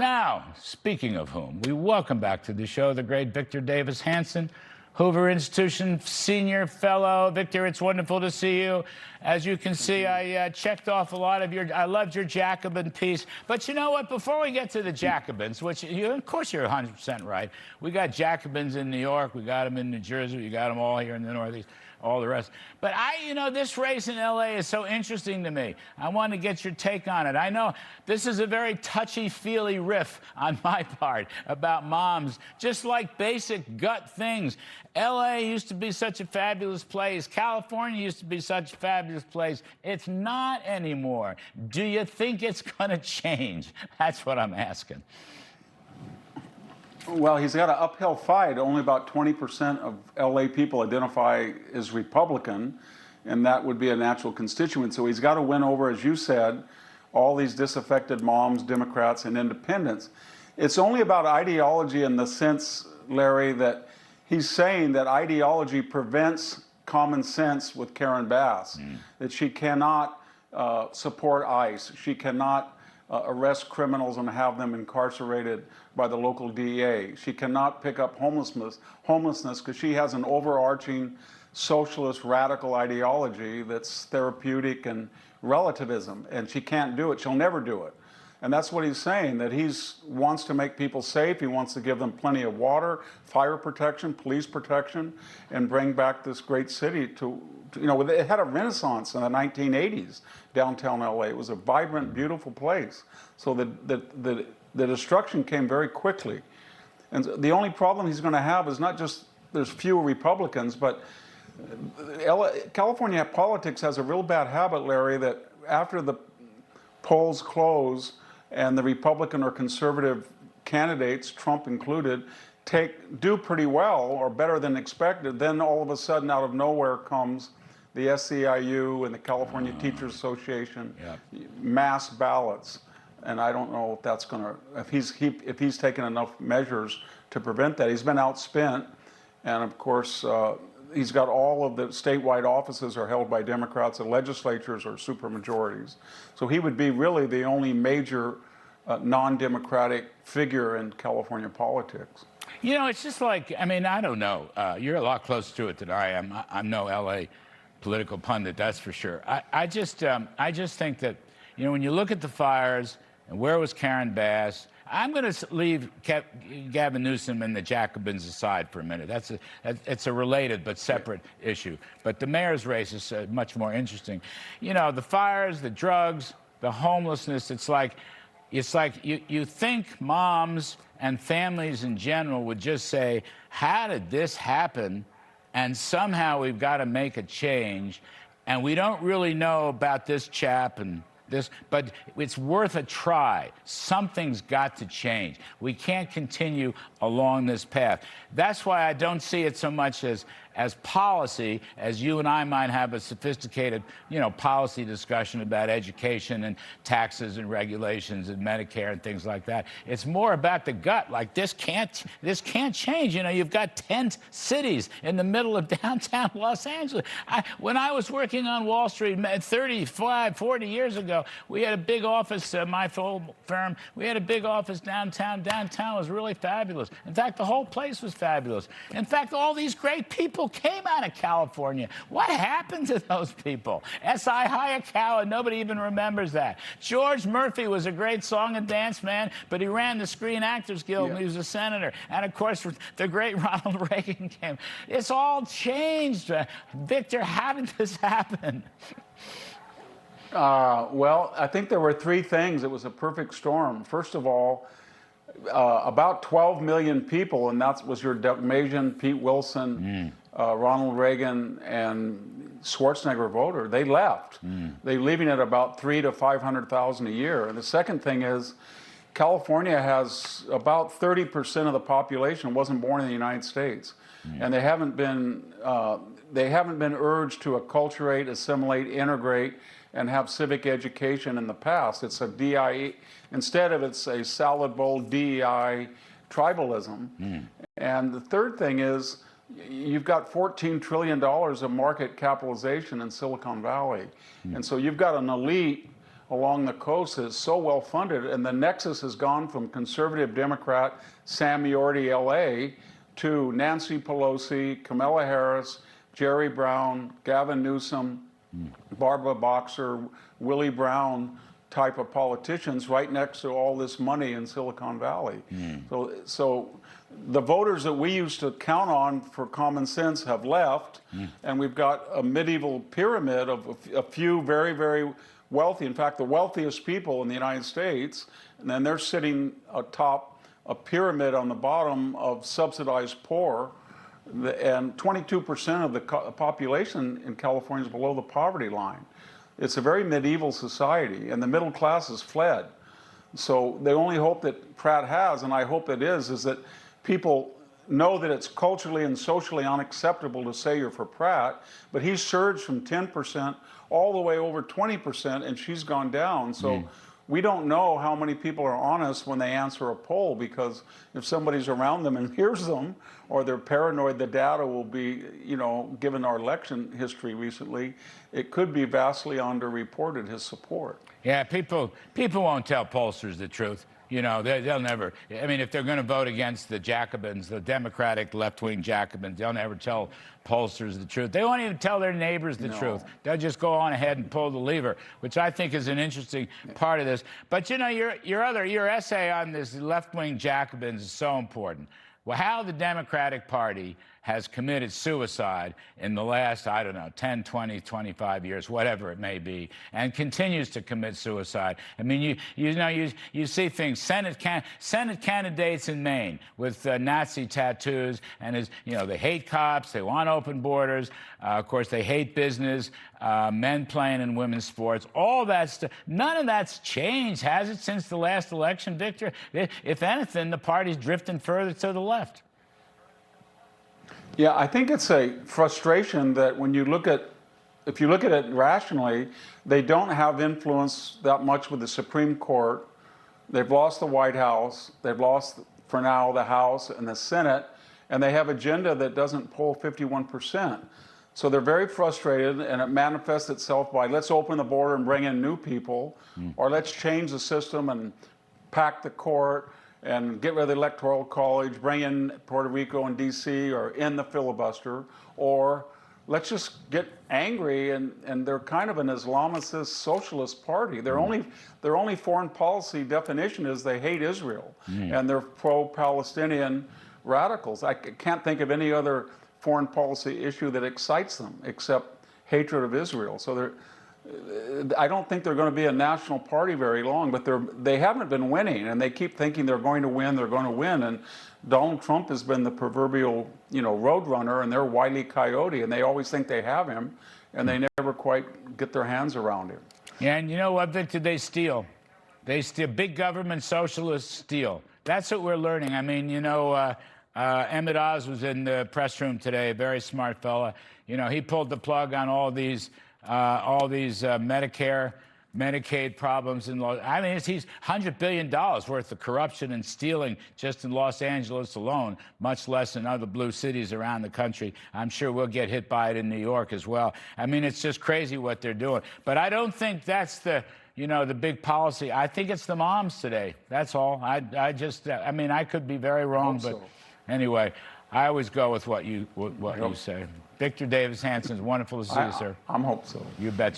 Now, speaking of whom, we welcome back to the show the great Victor Davis Hanson, Hoover Institution Senior Fellow. Victor, it's wonderful to see you. As you can see, I checked off a lot of I loved your Jacobin piece. But you know what? Before we get to the Jacobins, which, of course, you're 100% right. We got Jacobins in New York. We got them in New Jersey. We got them all here in the Northeast, all the rest. But this race in L.A. is so interesting to me. I want to get your take on it. I know this is a very touchy-feely riff on my part about moms, just like basic gut things. L.A. used to be such a fabulous place. California used to be such a fabulous place. It's not anymore. Do you think it's going to change? That's what I'm asking. Well, he's got an uphill fight. Only about 20% of LA people identify as Republican, and that would be a natural constituent. So he's got to win over, as you said, all these disaffected moms, Democrats, and independents. It's only about ideology in the sense, Larry, that he's saying that ideology prevents common sense with Karen Bass, that she cannot support ICE. She cannot arrest criminals and have them incarcerated by the local DEA. She cannot pick up homelessness because she has an overarching socialist radical ideology that's therapeutic and relativism, and she can't do it. She'll never do it. And that's what he's saying, that he wants to make people safe. He wants to give them plenty of water, fire protection, police protection, and bring back this great city to it had a renaissance in the 1980s, downtown LA. It was a vibrant, beautiful place. So the destruction came very quickly. And the only problem he's going to have is not just there's fewer Republicans, but California politics has a real bad habit, Larry, that after the polls close and the Republican or conservative candidates, Trump included, do pretty well or better than expected, then all of a sudden out of nowhere comes the SEIU and the California Teachers Association, mass ballots. And I don't know if that's going to, if he's taken enough measures to prevent that. He's been outspent, and of course, he's got all of the statewide offices are held by Democrats, and legislatures are supermajorities. So he would be really the only major non-democratic figure in California politics. You know, it's just like, I don't know. You're a lot closer to it than I am. I'm no L.A. political pundit, that's for sure. I just think that, when you look at the fires and where was Karen Bass, I'm going to leave Gavin Newsom and the Jacobins aside for a minute. It's a related but separate issue. But the mayor's race is much more interesting. The fires, the drugs, the homelessness, it's like you think moms and families in general would just say, how did this happen? And somehow we've got to make a change. And we don't really know about this chap and this, but it's worth a try. Something's got to change. We can't continue along this path. That's why I don't see it so much as policy, as you and I might have a sophisticated, policy discussion about education and taxes and regulations and Medicare and things like that. It's more about the gut. Like this can't change. You've got tent cities in the middle of downtown Los Angeles. When I was working on Wall Street 35, 40 years ago, we had a big office, my firm, we had a big office downtown. Downtown was really fabulous. In fact, the whole place was fabulous. In fact, all these great people came out of California. What happened to those people? S.I. Hayakawa, nobody even remembers that. George Murphy was a great song and dance man, but he ran the Screen Actors Guild and he was a senator. And of course, the great Ronald Reagan came. It's all changed. Victor, how did this happen? Well, I think there were three things. It was a perfect storm. First of all, about 12 million people, and that was your Doug Majan, Pete Wilson, Ronald Reagan, and Schwarzenegger voter. They left. They're leaving at about 300,000 to 500,000 a year. And the second thing is, California has about 30% of the population wasn't born in the United States, and they haven't been urged to acculturate, assimilate, integrate, and have civic education in the past. It's a DI, instead of it's a salad bowl DEI tribalism. And the third thing is, you've got $14 trillion of market capitalization in Silicon Valley. And so you've got an elite along the coast is so well funded, and the nexus has gone from conservative Democrat Sam Yorty, LA, to Nancy Pelosi, Kamala Harris, Jerry Brown, Gavin Newsom, Barbara Boxer, Willie Brown type of politicians right next to all this money in Silicon Valley. So the voters that we used to count on for common sense have left, and we've got a medieval pyramid of a few very, very wealthy, in fact, the wealthiest people in the United States, and then they're sitting atop a pyramid on the bottom of subsidized poor, and 22% of the population in California is below the poverty line. It's a very medieval society, and the middle class has fled. So the only hope that Pratt has, and I hope it is that people know that it's culturally and socially unacceptable to say you're for Pratt, but he's surged from 10% all the way over 20%, and she's gone down. So we don't know how many people are honest when they answer a poll, because if somebody's around them and hears them, or they're paranoid the data will be, given our election history recently, it could be vastly underreported, his support. Yeah, people won't tell pollsters the truth. They'll never. I mean, if they're going to vote against the Jacobins, the Democratic left-wing Jacobins, they'll never tell pollsters the truth. They won't even tell their neighbors the truth. They'll just go on ahead and pull the lever, which I think is an interesting part of this. But your essay on this left-wing Jacobins is so important. Well, how the Democratic Party has committed suicide in the last, 10, 20, 25 years, whatever it may be, and continues to commit suicide. I mean, you see things, Senate candidates in Maine with Nazi tattoos, and they hate cops, they want open borders, of course, they hate business, men playing in women's sports, all that stuff. None of that's changed, has it, since the last election, Victor? If anything, the party's drifting further to the left. Yeah, I think it's a frustration that when you look at, if you look at it rationally, they don't have influence that much with the Supreme Court. They've lost the White House. They've lost, for now, the House and the Senate, and they have an agenda that doesn't poll 51%. So they're very frustrated, and it manifests itself by, let's open the border and bring in new people, or let's change the system and pack the court and get rid of the Electoral College, bring in Puerto Rico and DC, or end the filibuster, or let's just get angry, and they're kind of an Islamicist socialist party. Their only foreign policy definition is they hate Israel, and they're pro-Palestinian radicals. I can't think of any other foreign policy issue that excites them except hatred of Israel. So I don't think they're going to be a national party very long, but they haven't been winning, and they keep thinking they're going to win, and Donald Trump has been the proverbial, roadrunner, and they're Wile E. Coyote, and they always think they have him, and they never quite get their hands around him. Yeah, and you know what, Victor? They steal. Big government socialists steal. That's what we're learning. I mean, Emmett Oz was in the press room today, a very smart fella. He pulled the plug on all these Medicare, Medicaid problems in Los. I mean, he's $100 billion worth of corruption and stealing just in Los Angeles alone, much less in other blue cities around the country. I'm sure we'll get hit by it in New York as well. I mean, it's just crazy what they're doing. But I don't think that's the big policy. I think it's the moms today. That's all. I could be very wrong, but anyway, I always go with what you say. Victor Davis Hanson, wonderful to see you, sir. I'm hope so. You betcha.